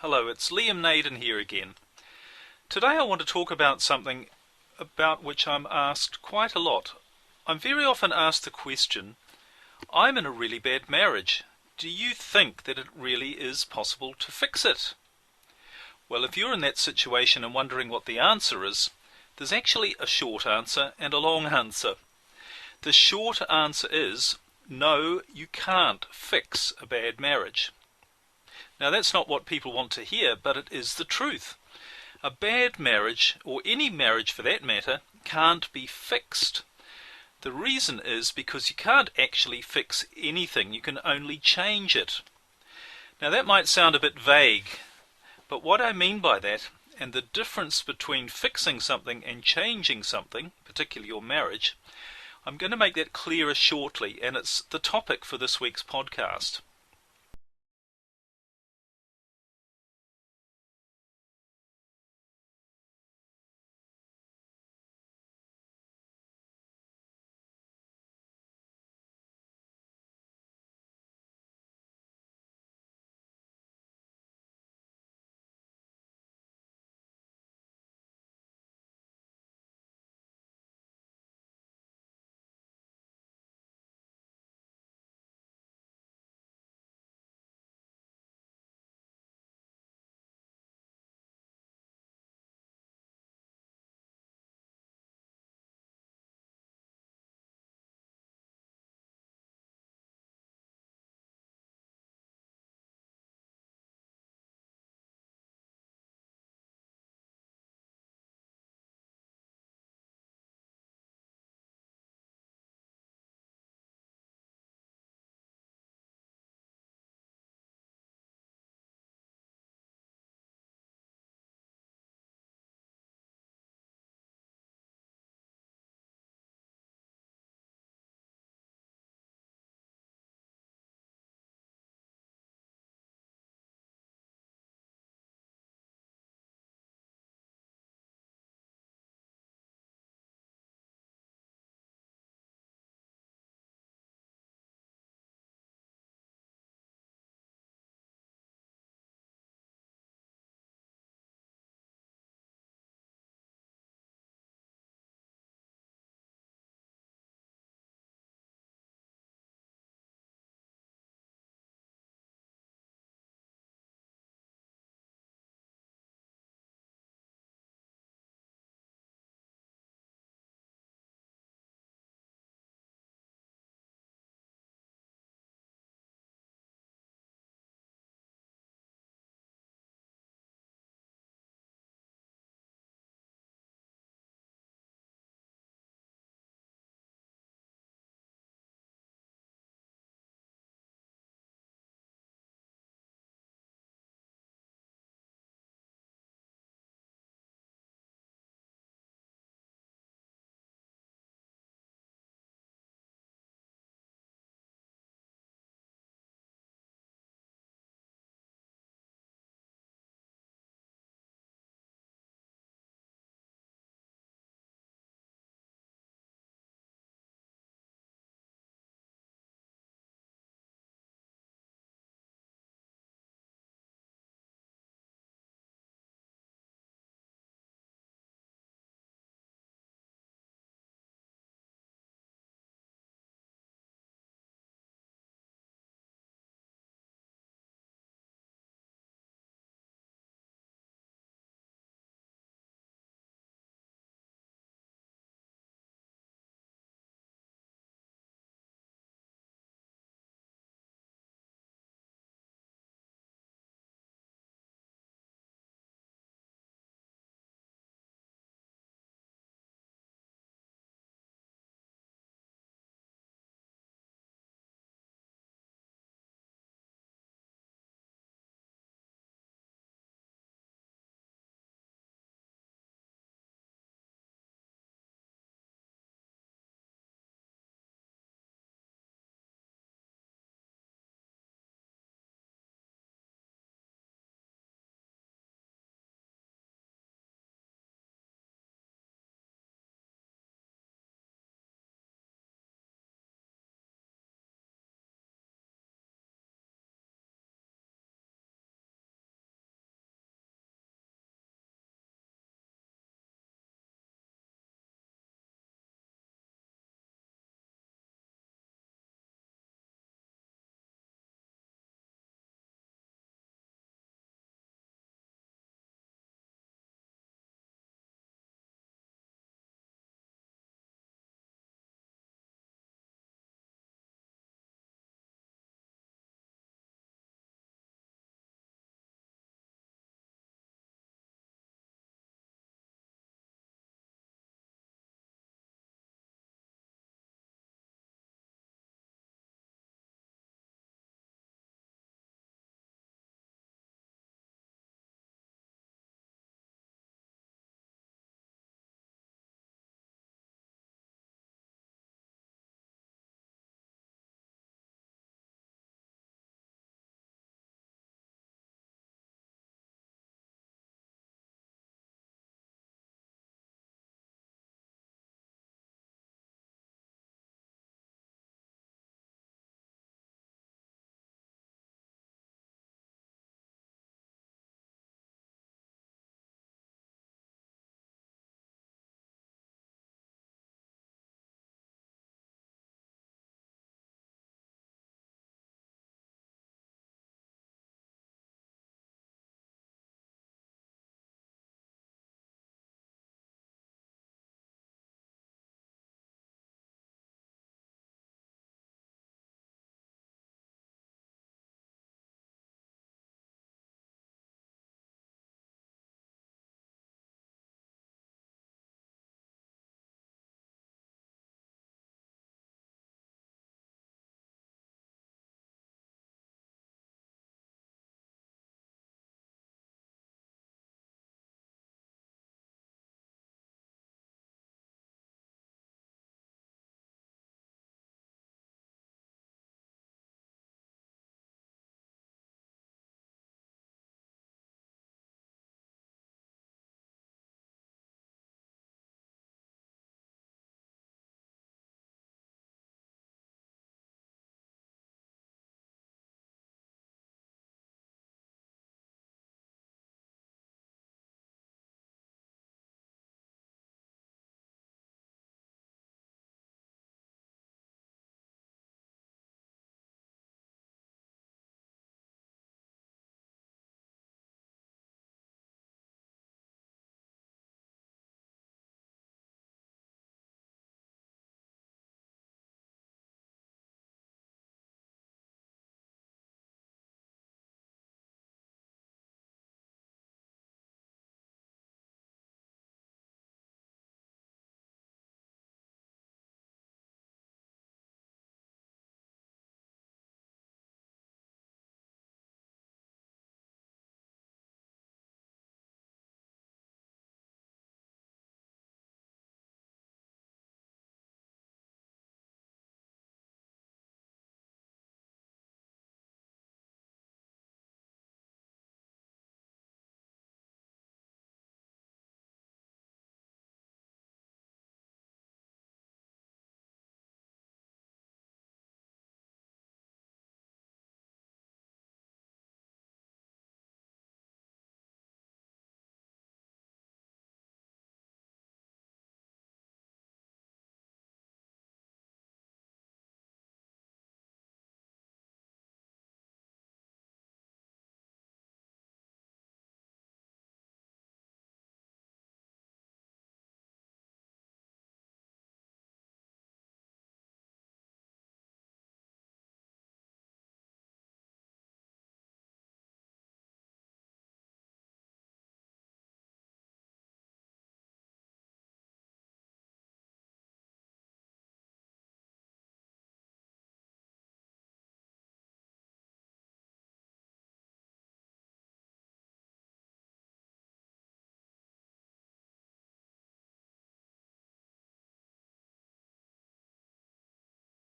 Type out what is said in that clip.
Hello, it's Liam Naden here again. Today I want to talk about something about which I'm asked quite a lot. I'm very often asked the question, I'm in a really bad marriage. Do you think that it really is possible to fix it? Well, if you're in that situation and wondering what the answer is, there's actually a short answer and a long answer. The short answer is, no, you can't fix a bad marriage. Now, that's not what people want to hear, but it is the truth. A bad marriage, or any marriage for that matter, can't be fixed. The reason is because you can't actually fix anything, you can only change it. Now, that might sound a bit vague, but what I mean by that, and the difference between fixing something and changing something, particularly your marriage, I'm going to make that clearer shortly, and it's the topic for this week's podcast.